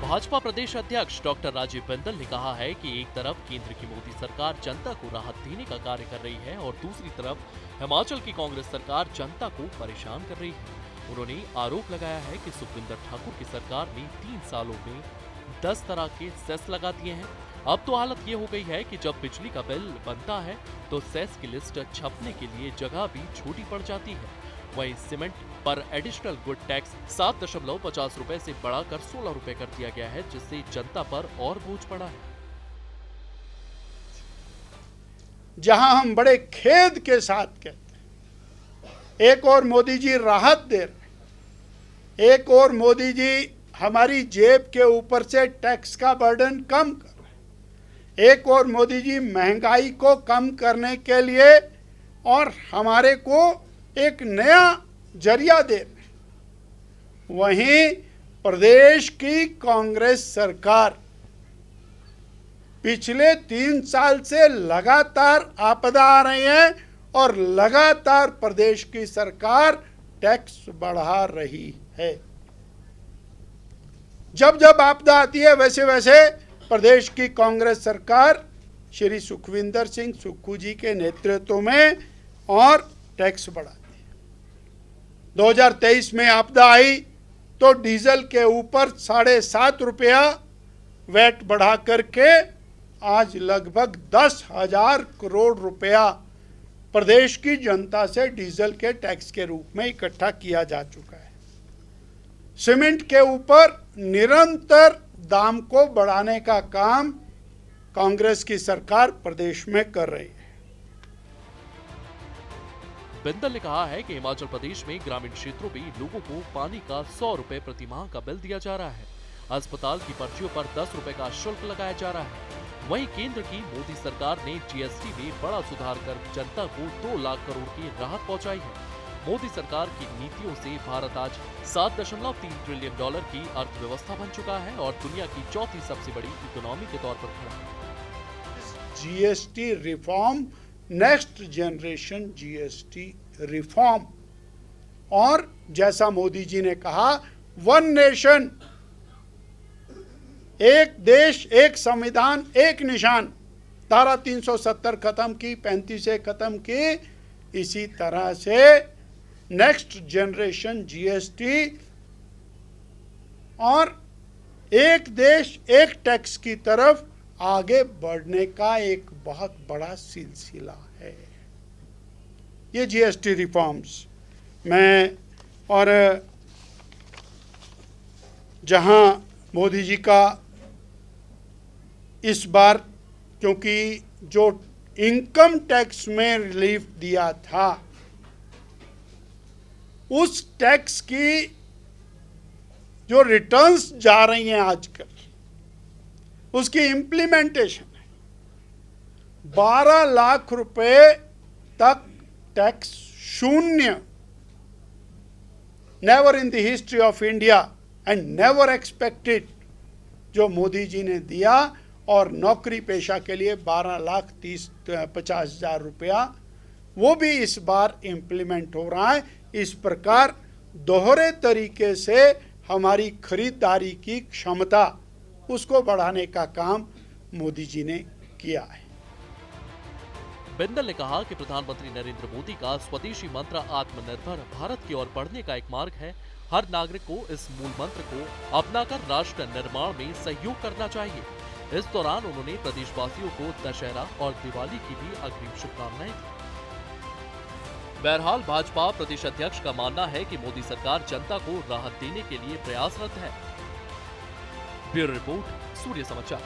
भाजपा प्रदेश अध्यक्ष डॉक्टर राजीव बिंदल ने कहा है कि एक तरफ केंद्र की मोदी सरकार जनता को राहत देने का कार्य कर रही है और दूसरी तरफ हिमाचल की कांग्रेस सरकार जनता को परेशान कर रही है। उन्होंने आरोप लगाया है कि सुखविंदर ठाकुर की सरकार ने 3 सालों में 10 तरह के सेस लगा दिए हैं। अब तो हालत ये हो गई है कि जब बिजली का बिल बनता है तो सेस की लिस्ट छपने के लिए जगह भी छोटी पड़ जाती है। वहीं सीमेंट पर एडिशनल गुड टैक्स 7.50 रुपए से बढ़ाकर 16 रुपए कर दिया गया है, जिससे जनता पर और बोझ पड़ा है। जहां हम बड़े खेद के साथ कहते हैं, एक और मोदी जी राहत दे रहे, एक और मोदी जी हमारी जेब के ऊपर से टैक्स का बर्डन कम कर रहे, एक और मोदी जी महंगाई को कम करने के लिए और हमारे को एक नया जरिया दे रहे। वहीं प्रदेश की कांग्रेस सरकार पिछले 3 साल से लगातार आपदा आ रही है और लगातार प्रदेश की सरकार टैक्स बढ़ा रही है। जब जब आपदा आती है वैसे वैसे प्रदेश की कांग्रेस सरकार श्री सुखविंदर सिंह सुक्खू जी के नेतृत्व में और टैक्स बढ़ाती है। 2023 में आपदा आई तो डीजल के ऊपर 7.5 रुपया वैट बढ़ा करके आज लगभग 10,000 करोड़ रुपया प्रदेश की जनता से डीजल के टैक्स के रूप में इकट्ठा किया जा चुका है। सीमेंट के ऊपर निरंतर दाम को बढ़ाने का काम कांग्रेस की सरकार प्रदेश में कर रही है। बिंदल ने कहा है कि हिमाचल प्रदेश में ग्रामीण क्षेत्रों में लोगों को पानी का 100 रुपए प्रति माह का बिल दिया जा रहा है। अस्पताल की पर्चियों पर 10 रुपए का शुल्क लगाया जा रहा है। वहीं केंद्र की मोदी सरकार ने जीएसटी में बड़ा सुधार कर जनता को 2 लाख करोड़ की राहत पहुंचाई है। मोदी सरकार की नीतियों से भारत आज $7.3 ट्रिलियन की अर्थव्यवस्था बन चुका है और दुनिया की 4थी सबसे बड़ी इकोनॉमी के तौर पर खड़ा है। GST reform, next generation GST reform, और जैसा मोदी जी ने कहा, वन नेशन, एक देश, एक संविधान, एक निशान, धारा 370 खत्म की, 35 खत्म की। इसी तरह से नेक्स्ट जनरेशन जीएसटी और एक देश एक टैक्स की तरफ आगे बढ़ने का एक बहुत बड़ा सिलसिला है ये जीएसटी रिफॉर्म्स में। और जहां मोदी जी का इस बार, क्योंकि जो इनकम टैक्स में रिलीफ दिया था, उस टैक्स की जो रिटर्न्स जा रही हैं आजकल, उसकी इम्प्लीमेंटेशन है। 12 लाख रुपए तक टैक्स शून्य, never in the history of India and never expected, जो मोदी जी ने दिया। और नौकरी पेशा के लिए 12,50,000 रुपया, वो भी इस बार इम्प्लीमेंट हो रहा है। इस प्रकार दोहरे तरीके से हमारी खरीदारी की क्षमता, उसको बढ़ाने का काम मोदी जी ने किया है। बिंदल ने कहा कि प्रधानमंत्री नरेंद्र मोदी का स्वदेशी मंत्र आत्मनिर्भर भारत की ओर बढ़ने का एक मार्ग है। हर नागरिक को इस मूल मंत्र को अपनाकर राष्ट्र निर्माण में सहयोग करना चाहिए। इस दौरान उन्होंने प्रदेशवासियों को दशहरा और दिवाली की भी अग्रिम शुभकामनाएं दी। बहरहाल भाजपा प्रदेश अध्यक्ष का मानना है कि मोदी सरकार जनता को राहत देने के लिए प्रयासरत है। ब्यूरो रिपोर्ट, सूर्य समाचार।